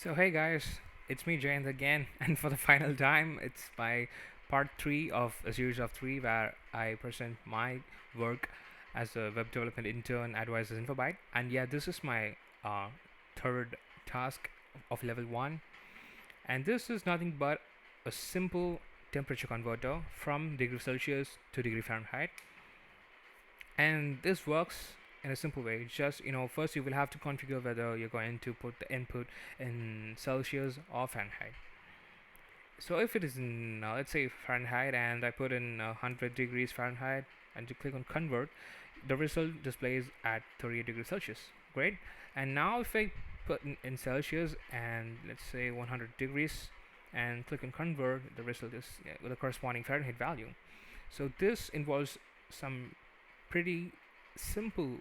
So hey guys, it's me Jayanth again, and for the final time, it's my part three of a series of three where I present my work as a web development intern at Oasis Infobyte. And yeah, this is my uh, third task of level one, and this is nothing but a simple temperature converter from degree Celsius to degree Fahrenheit, and this works in a simple way. Just first you will have to configure whether you're going to put the input in Celsius or Fahrenheit. So if it is in let's say Fahrenheit, and I put in 100 degrees Fahrenheit and you click on convert, the result displays at 38 degrees Celsius. Great. And now if I put in Celsius and let's say 100 degrees and click on convert, the result is with the corresponding Fahrenheit value. So this involves some pretty simple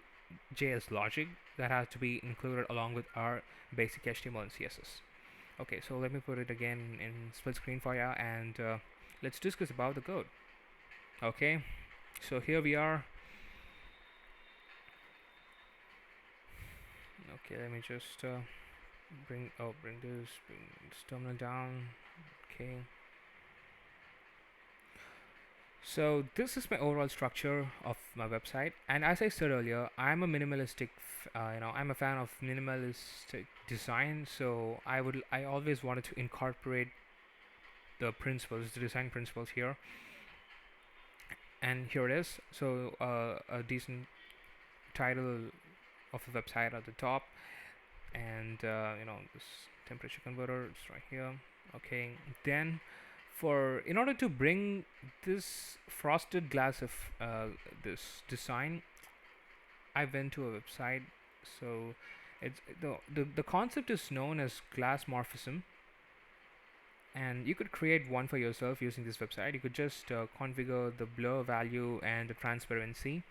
JS logic that has to be included along with our basic HTML and CSS. Okay, so let me put it again in split screen for you, and let's discuss about the code. Okay, so here we are. Okay, let me just bring this terminal down. Okay, so this is my overall structure of my website, and as I said earlier, I'm a minimalistic, I'm a fan of minimalistic design. So I always wanted to incorporate the design principles here, and here it is. So a decent title of the website at the top, and this temperature converter is right here. Okay, then in order to bring this frosted glass of this design, I went to a website. So it's the concept is known as glass morphism, and you could create one for yourself using this website. You could just configure the blur value and the transparency,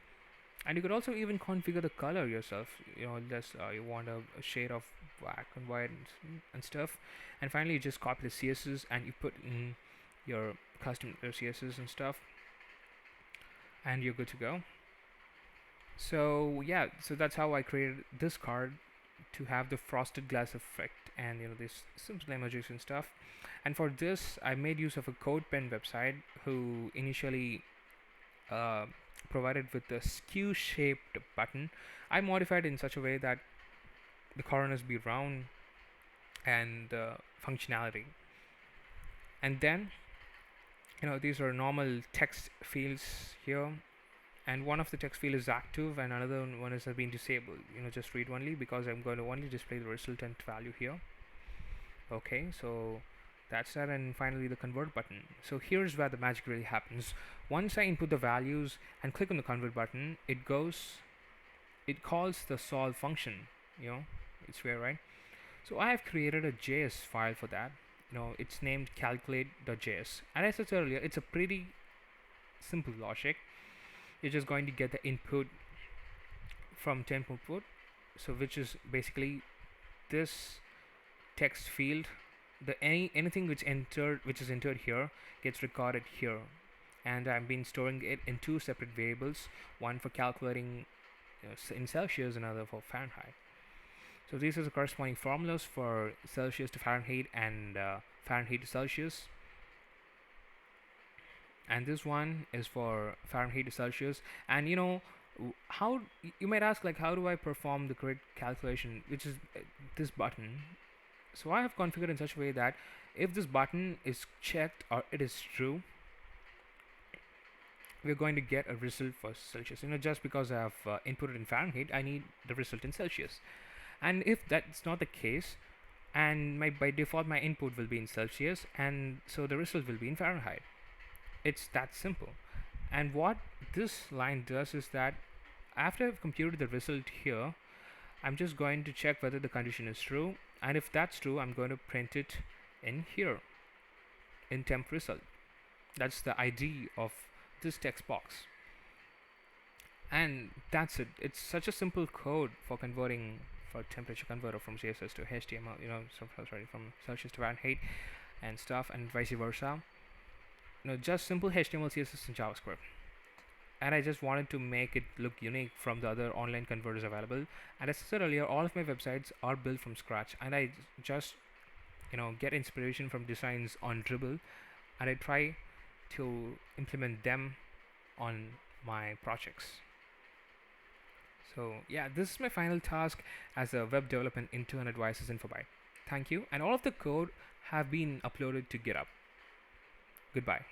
and you could also even configure the color yourself. Just you want a shade of black and white and stuff. And finally, you just copy the CSS and you put in your custom CSS and stuff, and you're good to go. So yeah, so that's how I created this card to have the frosted glass effect, and these simple emojis and stuff. And for this, I made use of a CodePen website who initially uh, provided with the skew shaped button. I modified it in such a way that the corners be round and functionality. And then these are normal text fields here, and one of the text field is active and another one is being disabled. Just read only, because I'm going to only display the resultant value here. Okay, so that's that. And finally the convert button. So here's where the magic really happens. Once I input the values and click on the convert button, it calls the solve function. It's where, right? So I have created a JS file for that. It's named calculate.js, and as I said earlier, it's a pretty simple logic. You're just going to get the input from temp input, so which is basically this text field. Anything which is entered here gets recorded here, and I've been storing it in two separate variables, one for calculating in Celsius, another for Fahrenheit. So these are the corresponding formulas for Celsius to Fahrenheit and Fahrenheit to Celsius. And this one is for Fahrenheit to Celsius. And how you might ask, like, how do I perform the correct calculation, which is this button. So I have configured in such a way that if this button is checked or it is true, we're going to get a result for Celsius. Just because I have inputted in Fahrenheit, I need the result in Celsius. And if that's not the case, and by default my input will be in Celsius, and so the result will be in Fahrenheit. It's that simple. And what this line does is that after I've computed the result here, I'm just going to check whether the condition is true, and if that's true, I'm going to print it in here in temp result. That's the ID of this text box, and that's it. It's such a simple code for converting for temperature converter from CSS to HTML, from Celsius to Fahrenheit and stuff, and vice versa. Just simple HTML, CSS, and JavaScript. And I just wanted to make it look unique from the other online converters available. And as I said earlier, all of my websites are built from scratch, and I just get inspiration from designs on Dribble, and I try to implement them on my projects. So yeah, this is my final task as a web development intern at Oasis Infobyte. Thank you, and all of the code have been uploaded to GitHub. Goodbye.